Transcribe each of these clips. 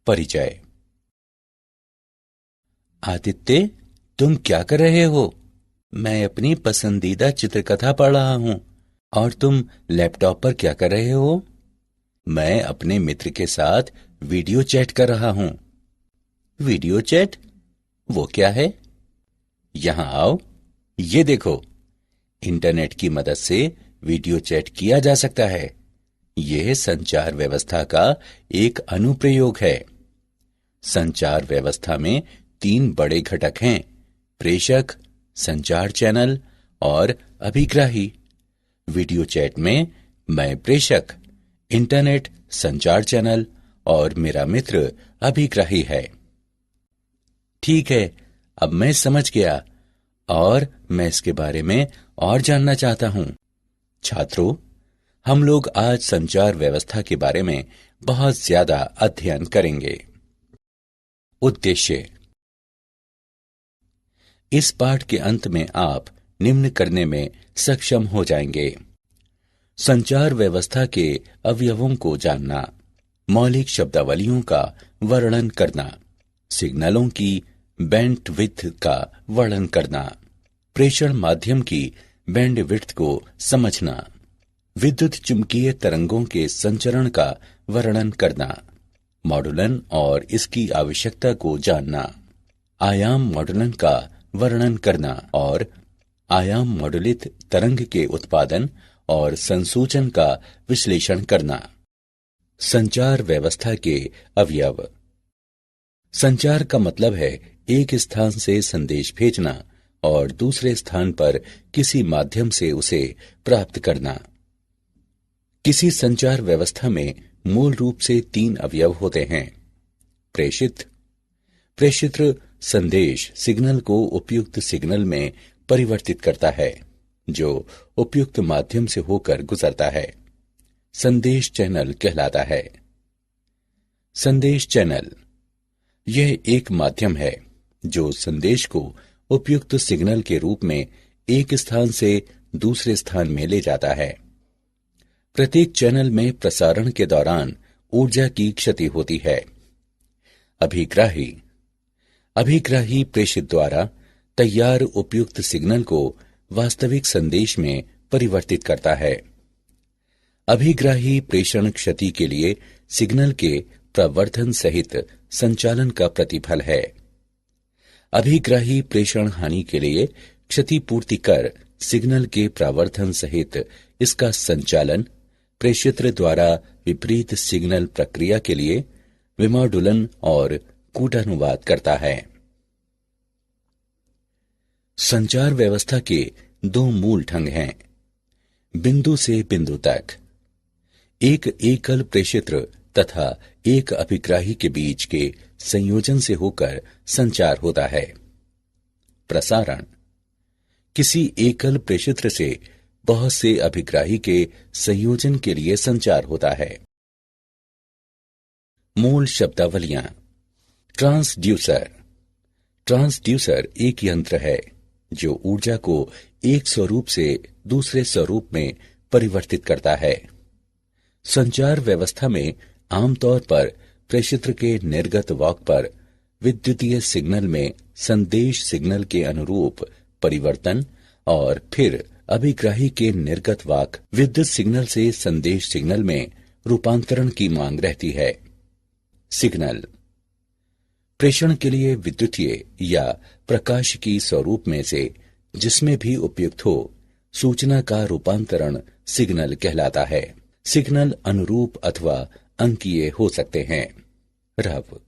परिचय। आदित्य, तुम क्या कर रहे हो? मैं अपनी पसंदीदा चित्रकथा पढ़ रहा हूं। और तुम लैपटॉप पर क्या कर रहे हो? मैं अपने मित्र के साथ वीडियो चैट कर रहा हूं। Video chat? वो क्या है? यहां आओ, ये देखो। इंटरनेट की मदद से वीडियो चैट किया जा सकता है। यह संचार व्यवस्था का एक अनुप्रयोग है। संचार व्यवस्था में 3 बड़े घटक हैं: प्रेषक, संचार चैनल और अभिग्राही। वीडियो चैट में मैं प्रेषक, इंटरनेट संचार चैनल और मेरा मित्र अभिग्राही है। ठीक है, अब मैं समझ गया और मैं इसके बारे में और जानना चाहता हूं। छात्रों, हम लोग आज संचार व्यवस्था के बारे में बहुत ज्यादा अध्ययन करेंगे। उद्देश्य। इस पाठ के अंत में आप निम्न करने में सक्षम हो जाएंगे: संचार व्यवस्था के अवयवों को जानना, मौलिक शब्दावलियों का वर्णन करना, सिग्नलों की बैंडविड्थ का वर्णन करना, प्रेषण माध्यम की बैंडविड्थ को समझना, विद्युत चुंबकीय तरंगों के संचरण का वर्णन करना, मॉडुलन और इसकी आवश्यकता को जानना, आयाम मॉडुलन का वर्णन करना और आयाम मॉडुलित तरंग के उत्पादन और संसूचन का विश्लेषण करना। संचार व्यवस्था के अवयव। संचार का मतलब है एक स्थान से संदेश भेजना और दूसरे स्थान पर किसी माध्यम से उसे प्राप्त करना। किसी संचार व्यवस्था में मूल रूप से 3 अवयव होते हैं: प्रेषित। प्रेषित्र संदेश सिग्नल को उपयुक्त सिग्नल में परिवर्तित करता है, जो उपयुक्त माध्यम से होकर गुजरता है। संदेश चैनल कहलाता है। संदेश चैनल यह एक माध्यम है जो संदेश को उपयुक्त सिग्नल के रूप में एक स्थान से दूसरे स्थान में ले जाता है। प्रत्येक चैनल में प्रसारण के दौरान ऊर्जा की क्षति होती है। अभिग्राही। अभिग्राही प्रेषित द्वारा तैयार उपयुक्त सिग्नल को वास्तविक संदेश में परिवर्तित करता है। अभिग्राही प्रेषण क्षति के लिए सिग्नल के प्रवर्धन सहित संचालन का प्रतिफल है। अभिग्राही प्रेषण हानि के लिए क्षतिपूर्ति कर सिग्नल के प्रवर्धन सहित इसका संचालन प्रेषित्र द्वारा विपरीत सिग्नल प्रक्रिया के लिए विमॉडुलन और कूटानुवाद करता है। संचार व्यवस्था के 2 मूल ढंग हैं: बिंदु से बिंदु तक। एक एकल प्रेषित्र तथा एक अभिग्राही के बीच के संयोजन से होकर संचार होता है। प्रसारण। किसी एकल प्रेषित्र से बहुत से अभिग्राही के संयोजन के लिए संचार होता है। मूल शब्दावलियां। ट्रांसड्यूसर। ट्रांसड्यूसर एक यंत्र है जो ऊर्जा को एक स्वरूप से दूसरे स्वरूप में परिवर्तित करता है। संचार व्यवस्था में आमतौर पर प्रेषित्र के निर्गत वाक पर विद्युतीय सिग्नल में संदेश सिग्नल के अनुरूप परिवर्तन और फिर अभिग्राही के निर्गत वाक विद्युत सिग्नल से संदेश सिग्नल में रूपांतरण की मांग रहती है। सिग्नल प्रेषण के लिए विद्युतीय या प्रकाश की स्वरूप में से जिसमें भी उपयुक्त हो सूचना का रूपांतरण सिग्नल कहलाता है। सिग्नल अनुरूप अथवा अंकीय हो सकते हैं। रव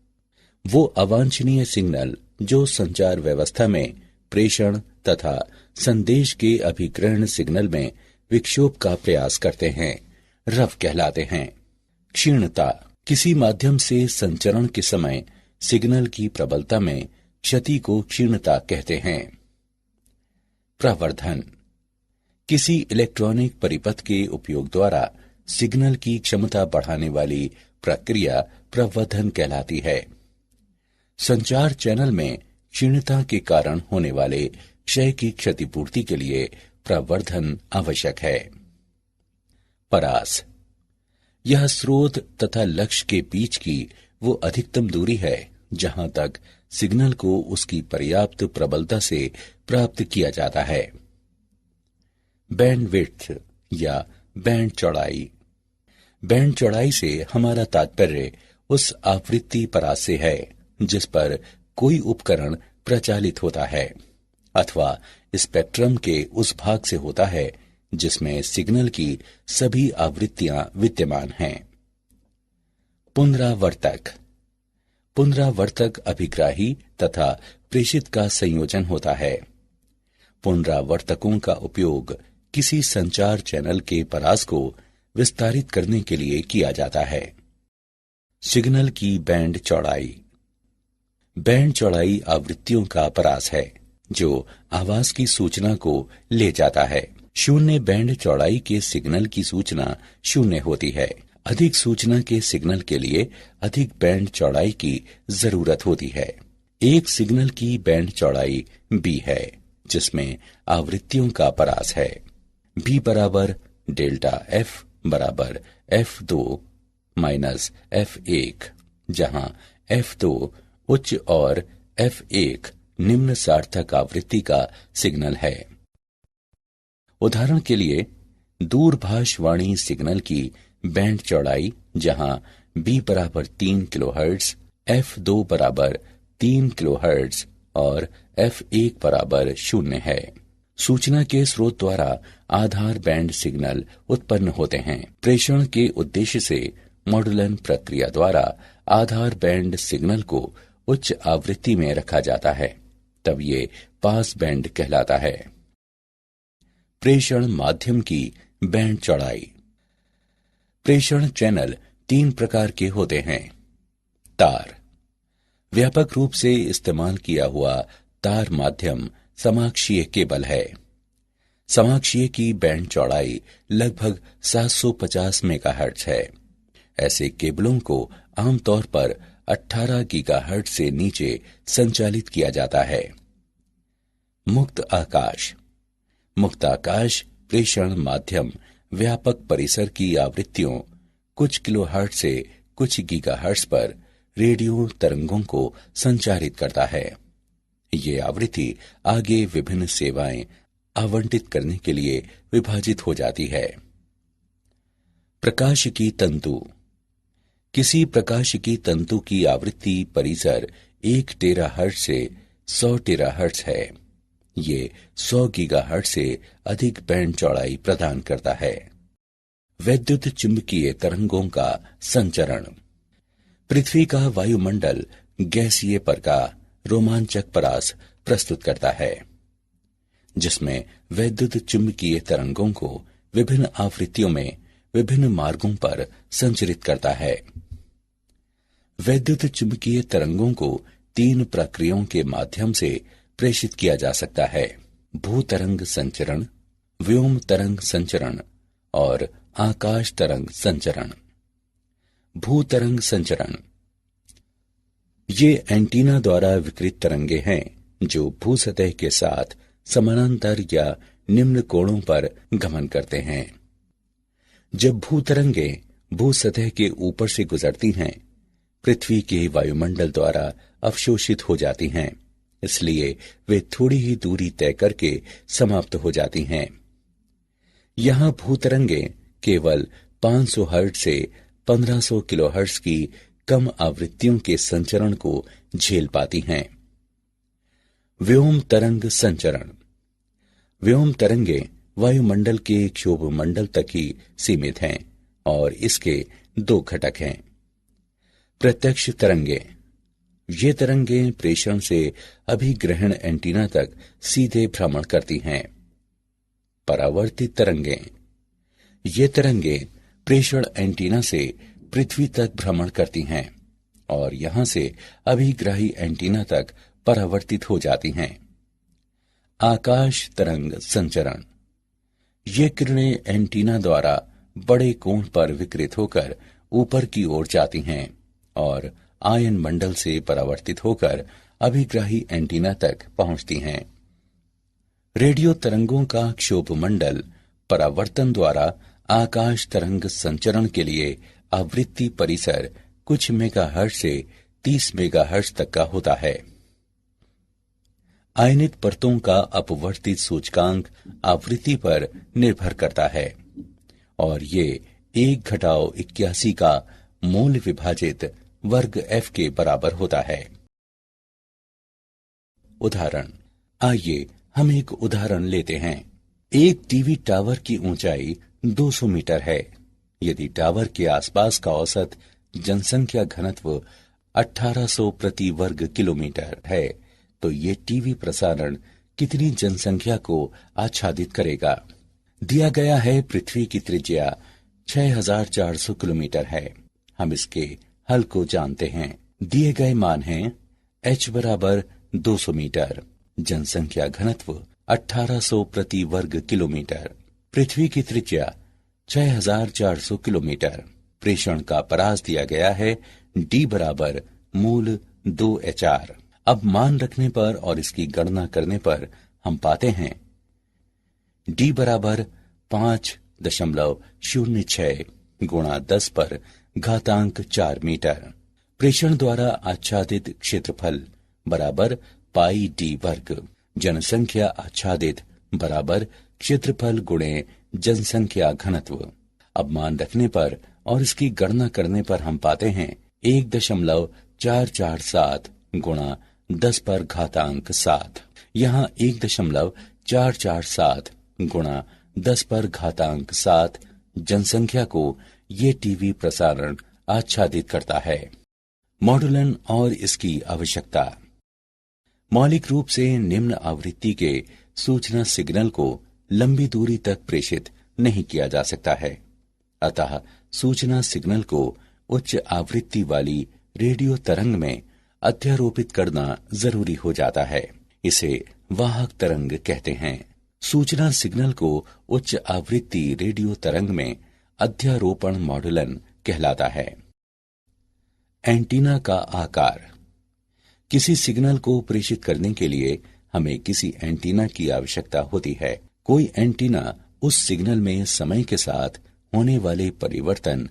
वो अवांछनीय सिग्नल जो संचार व्यवस्था में प्रेषण तथा संदेश के अभिग्रहण सिग्नल में विक्षोभ का प्रयास करते हैं, रव कहलाते हैं। क्षीणता किसी माध्यम से संचरण के समय सिग्नल की प्रबलता में क्षति को क्षीणता कहते हैं। प्रवर्धन किसी इलेक्ट्रॉनिक परिपथ के उपयोग द्वारा सिग्नल की क्षमता बढ़ाने वाली प्रक्रिया प्रवर्धन कहलाती है। संचार चैनल में क्षीणता के कारण होने वाले क्षय की क्षतिपूर्ति के लिए प्रवर्धन आवश्यक है। परास यह स्रोत तथा लक्ष्य के बीच की वो अधिकतम दूरी है जहां तक सिग्नल को उसकी पर्याप्त प्रबलता से प्राप्त किया जाता है। बैंडविड्थ या बैंड चौड़ाई। बैंड चौड़ाई से हमारा तात्पर्य उस आवृत्ति परास से है जिस पर कोई उपकरण प्रचालित होता है अथवा स्पेक्ट्रम के उस भाग से होता है जिसमें सिग्नल की सभी आवृत्तियां विद्यमान हैं। पुनरावर्तक। पुनरावर्तक अभिग्राही तथा प्रेषित का संयोजन होता है। पुनरावर्तकों का उपयोग किसी संचार चैनल के परास को विस्तारित करने के लिए किया जाता है। सिग्नल की बैंड चौड़ाई। बैंड चौड़ाई आवृत्तियों का परास है जो आवाज की सूचना को ले जाता है। शून्य बैंड चौड़ाई के सिग्नल की सूचना शून्य होती है। अधिक सूचना के सिग्नल के लिए अधिक बैंड चौड़ाई की जरूरत होती है। एक सिग्नल की बैंड चौड़ाई b है जिसमें आवृत्तियों का परास है। b बराबर डेल्टा f बराबर f2 माइनस f1, जहां f2 उच्च और f1 निम्न सार्थक आवृत्ति का सिग्नल है। उदाहरण के लिए दूरभाषवाणी सिग्नल की बैंड चौड़ाई जहां b बराबर 3 किलोहर्ट्ज, f2 बराबर 3 किलोहर्ट्ज और f1 बराबर 0 है। सूचना के स्रोत द्वारा आधार बैंड सिग्नल उत्पन्न होते हैं। प्रेषण के उद्देश्य से मॉड्यूलन प्रक्रिया द्वारा आधार बैंड सिग्नल को उच्च आवृत्ति में रखा जाता है, तब ये पास बैंड कहलाता है। प्रेषण माध्यम की बैंड चौड़ाई। प्रेषण चैनल 3 प्रकार के होते हैं। तार। व्यापक रूप से इस्तेमाल किया हुआ तार माध्यम समाक्षीय केबल है। समाक्षीय की बैंड चौड़ाई लगभग 750 मेगाहर्ट्ज है। ऐसे केबलों को आमतौर पर 18 गीगाहर्ट्ज से नीचे संचालित किया जाता है। मुक्त आकाश। मुक्त आकाश प्रेषण माध्यम व्यापक परिसर की आवृत्तियों कुछ किलोहर्ट्ज से कुछ गीगाहर्ट्ज पर रेडियो तरंगों को संचारित करता है। ये आवृत्ति आगे विभिन्न सेवाएं आवंटित करने के लिए विभाजित हो जाती है। प्रकाशिकी तंतु। किसी प्रकाशिकी तंतु की आवृत्ति परिसर 1 टेराहर्ट्ज से 100 टेराहर्ट्ज है। ये 100 गीगाहर्ट्ज से अधिक बैंड चौड़ाई प्रदान करता है। वैद्युत चुंबकीय तरंगों का संचरण। पृथ्वी का वायुमंडल गैसीय पर का रोमांचक परास प्रस्तुत करता है जिसमें वैद्युत चुंबकीय तरंगों को विभिन्न आवृत्तियों में विभिन्न मार्गों पर संचरित करता है। वैद्युत चुंबकीय तरंगों को 3 प्रक्रियाओं के माध्यम से प्रेषित किया जा सकता है: भूतरंग संचरण, व्योम तरंग संचरण और आकाश तरंग संचरण। भूतरंग संचरण। ये एंटीना द्वारा विकृत तरंगे हैं जो भूसतह के साथ समानांतर या निम्न कोणों पर गमन करते हैं। जब भूतरंगे भूसतह के ऊपर से गुजरती हैं, पृथ्वी के वायुमंडल द्वारा अवशोषित हो जाती हैं, इसलिए वे थोड़ी ही दूरी तय करके समाप्त हो जाती हैं। यहां भूतरंगे केवल 500 हर्ट्ज से 1500 किलोहर्ट्ज की कम आवृत्तियों के संचरण को झेल पाती हैं। व्योम तरंग संचरण। व्योम तरंगे वायुमंडल के क्षोभ मंडल तक ही सीमित हैं और इसके 2 घटक हैं। प्रत्यक्ष तरंगे। ये तरंगे प्रेषण से अभिग्रहण एंटीना तक सीधे भ्रमण करती हैं। परावर्तित तरंगे। ये तरंगे प्रेषण एंटीना से पृथ्वी तक भ्रमण करती हैं और यहां से अभिग्राही एंटीना तक परावर्तित हो जाती हैं। आकाश तरंग संचरण। ये किरणें एंटीना द्वारा बड़े कोण पर विकृत होकर ऊपर की ओर जाती हैं और आयन मंडल से परावर्तित होकर अभिग्राही एंटीना तक पहुंचती हैं। रेडियो तरंगों का क्षोभ मंडल परावर्तन द्वारा आकाश तरंग संचरण के लिए आवृत्ति परिसर कुछ मेगाहर्ट्ज से 30 मेगाहर्ट्ज तक का होता है। आयनित परतों का अपवर्तित सूचकांक आवृत्ति पर निर्भर करता है और ये 1-81 का मूल विभाजित वर्ग f के बराबर होता है। उदाहरण, आइए हम एक उदाहरण लेते हैं। एक टीवी टावर की ऊंचाई 200 मीटर है। यदि टावर के आसपास का औसत जनसंख्या घनत्व 1800 प्रति वर्ग किलोमीटर है, तो ये टीवी प्रसारण कितनी जनसंख्या को आच्छादित करेगा? दिया गया है पृथ्वी की त्रिज्या 6400 किलोमीटर है। हम इसके हल को जानते हैं। दिए गए मान हैं h बराबर 200 मीटर, जनसंख्या घनत्व 1800 प्रति वर्ग किलोमीटर, पृथ्वी की त्रिज्या 6400 किलोमीटर। प्रेषण का परास दिया गया है d बराबर मूल 2HR। अब मान रखने पर और इसकी गणना करने पर हम पाते हैं d बराबर 5.06 गुणा 10 पर घातांक 4 मीटर। प्रेषण द्वारा आच्छादित क्षेत्रफल बराबर पाई d वर्ग। जनसंख्या आच्छादित बराबर क्षेत्रफल गुणे जनसंख्या घनत्व। अब मान रखने पर और इसकी गणना करने पर हम पाते हैं 1.447 गुणा 10 पर घातांक 7। यहाँ 1.447 गुणा 10 पर घातांक 7 जनसंख्या को ये टीवी प्रसारण आच्छादित करता है। मॉडुलन और इसकी आवश्यकता। मौलिक रूप से निम्न आवृत्ति के सूचना सिग्नल को लंबी दूरी तक प्रेषित नहीं किया जा सकता है। अतः सूचना सिग्नल को उच्च आवृत्ति वाली रेडियो तरंग में अध्यारोपित करना जरूरी हो जाता है। इसे वाहक तरंग कहते हैं। सूचना सिग्नल को उच्च आवृत्ति रेडियो तरंग में अध्यारोपण मॉडुलन कहलाता है। एंटीना का आकार। किसी सिग्नल को प्रेषित करने के लिए हमें किसी एंटीना की आवश्यकता होती है। कोई एंटीना उस सिग्नल में समय के साथ होने वाले परिवर्तन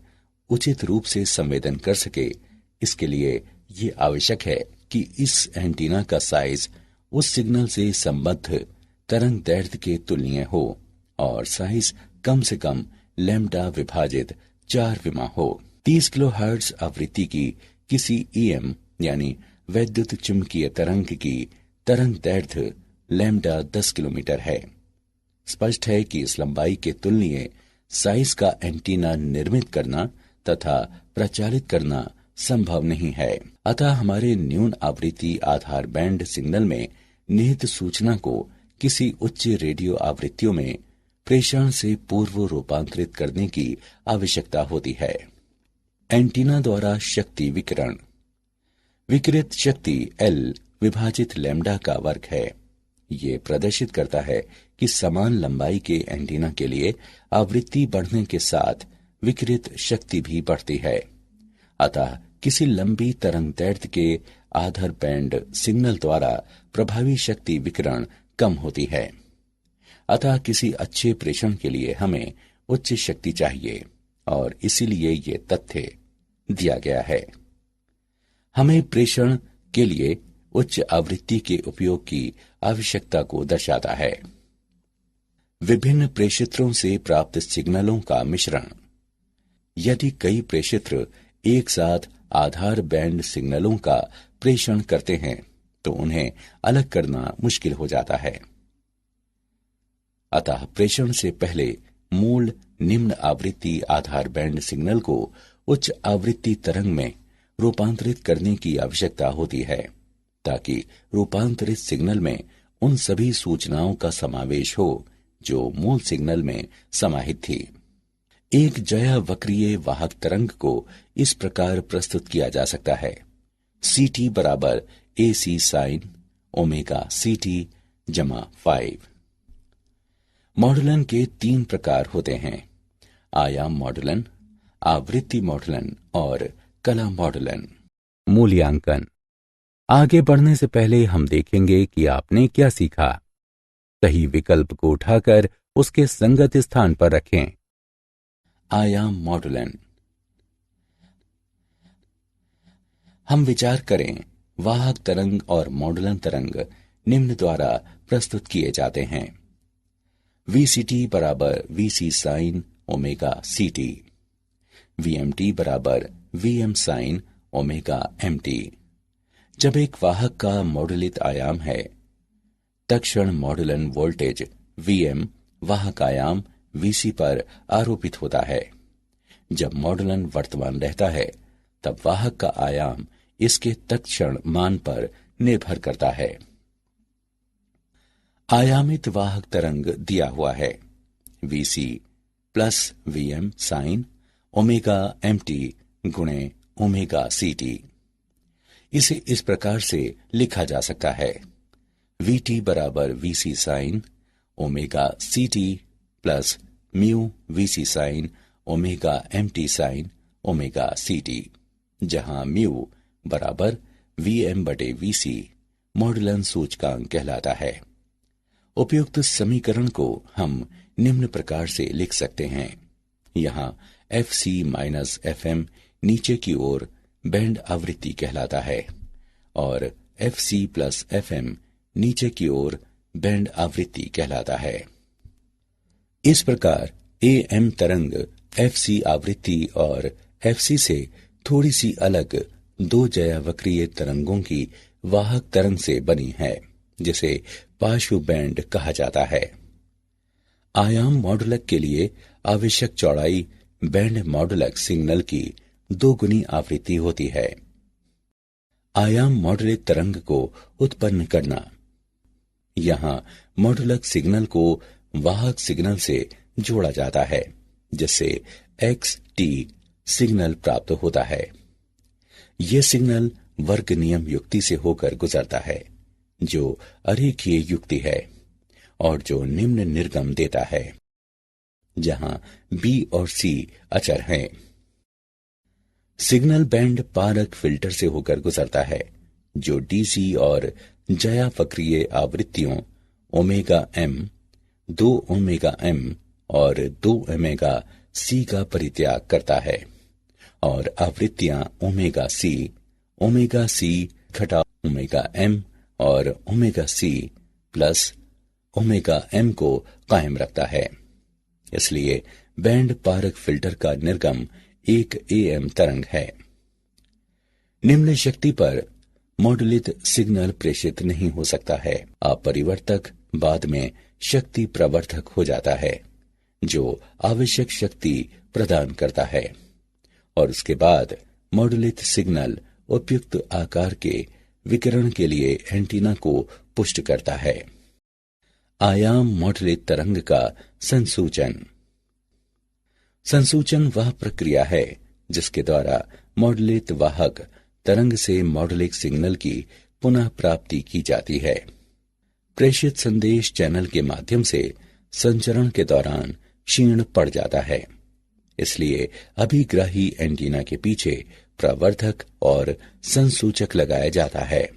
उचित रूप से संवेदन कर सके। इसके लिए ये आवश्यक है कि इस एंटीना का साइज उस सिग्नल से संबद्ध तरंग दैर्ध्य के तुलनीय हो और साइज कम से कम लैम्ब्डा विभाजित 4 विमा हो। 30 किलोहर्ट्ज आवृत्ति की किसी EM यानी वैद्युत चुंबकीय तरंग की तरंग दैर्ध्य लैम्ब्डा 10 किलोमीटर है। स्पष्ट है कि इस लंबाई के तुलनीय साइज का एंटीना निर्मित करना तथा प्रचालित करना संभव नहीं है। अतः हमारे न्यून आवृत्ति आधार बैंड सिग्नल में निहित सूचना को किसी उच्च रेडियो आवृत्तियों में प्रेषण से पूर्व रूपांतरित करने की आवश्यकता होती है। एंटीना द्वारा शक्ति विकिरण। विकिरित शक्ति L विभाजित लैम्ब्डा का वर्ग है। ये प्रदर्शित करता है कि समान लंबाई के एंटीना के लिए आवृत्ति बढ़ने के साथ विकिरित शक्ति भी बढ़ती है। अतः किसी लंबी तरंग दैर्ध्य के आधार बैंड सिग्नल द्वारा प्रभावी शक्ति विकिरण कम होती है। अतः किसी अच्छे प्रेषण के लिए हमें उच्च शक्ति चाहिए और इसीलिए ये तथ्य दिया गया है। हमें प्रेषण के लिए उच्च आवृत्ति के उपयोग की आवश्यकता को दर्शाता है। विभिन्न प्रेषित्रों से प्राप्त सिग्नलों का मिश्रण। यदि कई प्रेषित्र एक साथ आधार बैंड सिग्नलों का प्रेषण करते हैं तो उन्हें अलग करना मुश्किल हो जाता है। अतः प्रेषण से पहले मूल निम्न आवृत्ति आधार बैंड सिग्नल को उच्च आवृत्ति तरंग में रूपांतरित करने की आवश्यकता होती है ताकि रूपांतरित सिग्नल में उन सभी सूचनाओं का समावेश हो जो मूल सिग्नल में समाहित थी। एक ज्या वक्रीय वाहक तरंग को इस प्रकार प्रस्तुत किया जा सकता है। CT बराबर AC साइन ओमेगा CT जमा 5। मॉडुलन के 3 प्रकार होते हैं: आयाम मॉडुलन, आवृत्ति मॉडुलन और कला मॉडुलन। मूल्यांकन। आगे बढ़ने से पहले हम देखेंगे कि आपने क्या सीखा। सही विकल्प को उठाकर उसके संगत स्थान पर रखें। आयाम मॉडुलन। हम विचार करें, वाहक तरंग और मॉडुलन तरंग निम्न द्वारा प्रस्तुत किए जाते हैं। VCT बराबर VC sine omega CT, VMT बराबर VM साइन ओमेगा MT। जब एक वाहक का मॉडुलित आयाम है, तत्क्षण मॉडुलन वोल्टेज VM वाहक आयाम VC पर आरोपित होता है। जब मॉडुलन वर्तमान रहता है, तब वाहक का आयाम इसके तत्क्षण मान पर निर्भर करता है। आयामित वाहक तरंग दिया हुआ है, VC plus VM sine omega MT गुणे ओमेगा CT। इसे इस प्रकार से लिखा जा सकता है, VT बराबर VC sine omega CT plus mu VC sine omega MT sine omega CT, जहां म्यू बराबर VM बटे VC मॉडुलन सूचकांक कहलाता है। उपयुक्त समीकरण को हम निम्न प्रकार से लिख सकते हैं। यहाँ FC माइनस FM नीचे की ओर बैंड आवृत्ति कहलाता है और FC प्लस FM नीचे की ओर बैंड आवृत्ति कहलाता है। इस प्रकार AM तरंग FC आवृत्ति और FC से थोड़ी सी अलग दो ज्यावक्रीय तरंगों की वाहक तरंग से बनी है, जिसे पार्श्व बैंड कहा जाता है। आयाम मॉडुलक के लिए आवश्यक चौड़ाई बैंड मॉडुलक सिग्नल की 2 गुनी आवृत्ति होती है। आयाम मॉडुलित तरंग को उत्पन्न करना। यहाँ मॉडुलक सिग्नल को वाहक सिग्नल से जोड़ा जाता है, जिससे XT सिग्नल प्राप्त होता है। यह सिग्नल वर्ग नियम युक्ति से होकर गुजरता है, जो अरेखीय युक्ति है और जो निम्न निर्गम देता है, जहां B और C अचर हैं। सिग्नल बैंड पारक फिल्टर से होकर गुजरता है, जो DC और ज्यावक्रीय आवृत्तियों ओमेगा M, 2 ओमेगा M और 2 ओमेगा C का परित्याग करता है और आवृत्तियां ओमेगा C घटा ओमेगा M और omega C plus omega M को कायम रखता है। इसलिए बैंड पारक फिल्टर का निर्गम एक AM तरंग है। निम्न शक्ति पर मॉडुलित सिग्नल प्रेषित नहीं हो सकता है। अपरिवर्तक बाद में शक्ति प्रवर्धक हो जाता है, जो आवश्यक शक्ति प्रदान करता है और उसके बाद मॉडुलित सिग्नल उपयुक्त आकार के विकिरण के लिए एंटीना को पुष्ट करता है। आयाम मॉडुलित तरंग का संसूचन। संसूचन वह प्रक्रिया है जिसके द्वारा मॉडुलित वाहक तरंग से मॉडुलिक सिग्नल की पुनः प्राप्ति की जाती है। प्रेषित संदेश चैनल के माध्यम से संचरण के दौरान क्षीण पड़ जाता है, इसलिए अभिग्राही एंटीना के पीछे प्रवर्धक और संसूचक लगाया जाता है।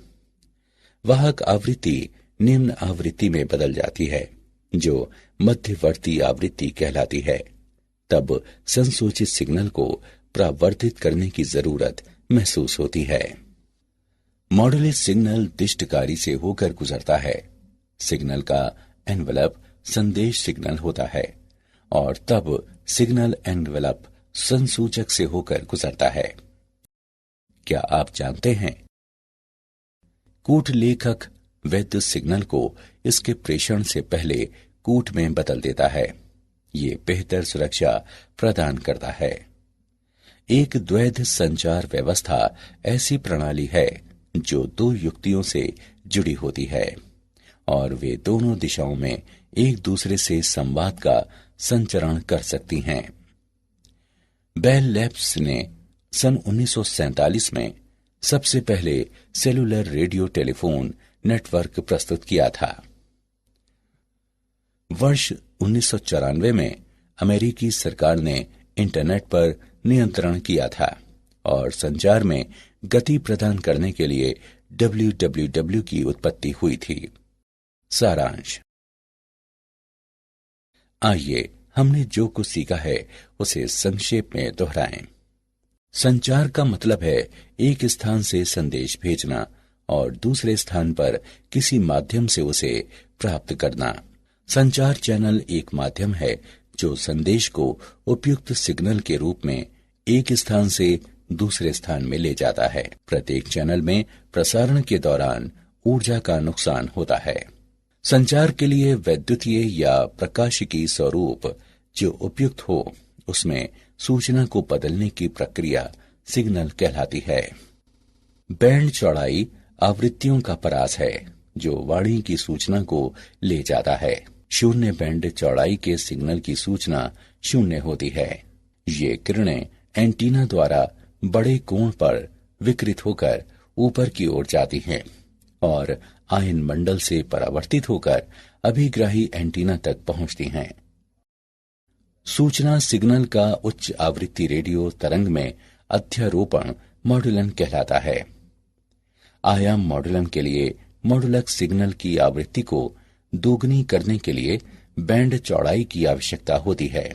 वाहक आवृत्ति निम्न आवृत्ति में बदल जाती है, जो मध्यवर्ती आवृत्ति कहलाती है। तब संसूचित सिग्नल को प्रावर्धित करने की जरूरत महसूस होती है। मॉडुलित सिग्नल दिष्टकारी से होकर गुजरता है। सिग्नल का एनवेलप संदेश सिग्नल होता है और तब सिग्नल एनवेलप संसूचक से होकर गुजरता है। क्या आप जानते हैं? कूट लेखक वैद्युत सिग्नल को इसके प्रेषण से पहले कूट में बदल देता है। ये बेहतर सुरक्षा प्रदान करता है। एक द्वैध संचार व्यवस्था ऐसी प्रणाली है जो 2 युक्तियों से जुड़ी होती है और वे दोनों दिशाओं में एक दूसरे से संवाद का संचरण कर सकती हैं। बेल लैब्स ने सन 1947 में सबसे पहले सेलुलर रेडियो टेलीफोन नेटवर्क प्रस्तुत किया था। वर्ष 1994 में अमेरिकी सरकार ने इंटरनेट पर नियंत्रण किया था और संचार में गति प्रदान करने के लिए www की उत्पत्ति हुई थी। सारांश। आइए हमने जो कुछ सीखा है उसे संक्षेप में दोहराएं। संचार का मतलब है एक स्थान से संदेश भेजना और दूसरे स्थान पर किसी माध्यम से उसे प्राप्त करना। संचार चैनल एक माध्यम है जो संदेश को उपयुक्त सिग्नल के रूप में एक स्थान से दूसरे स्थान में ले जाता है। प्रत्येक चैनल में प्रसारण के दौरान ऊर्जा का नुकसान होता है। संचार के लिए वैद्युतीय या प्रकाशिकी स्वरूप जो उपयुक्त हो, उसमें सूचना को बदलने की प्रक्रिया सिग्नल कहलाती है। बैंड चौड़ाई आवृत्तियों का परास है जो वाणी की सूचना को ले जाता है। शून्य बैंड चौड़ाई के सिग्नल की सूचना शून्य होती है। ये किरणें एंटीना द्वारा बड़े कोण पर विकृत होकर ऊपर की ओर जाती हैं और आयन मंडल से परावर्तित होकर अभिग्राही एंटीना तक पहुंचती हैं। सूचना सिग्नल का उच्च आवृत्ति रेडियो तरंग में अध्यारोपण मॉड्यूलन कहलाता है। आयाम मॉड्यूलन के लिए मॉड्यूलक सिग्नल की आवृत्ति को दोगुनी करने के लिए बैंड चौड़ाई की आवश्यकता होती है।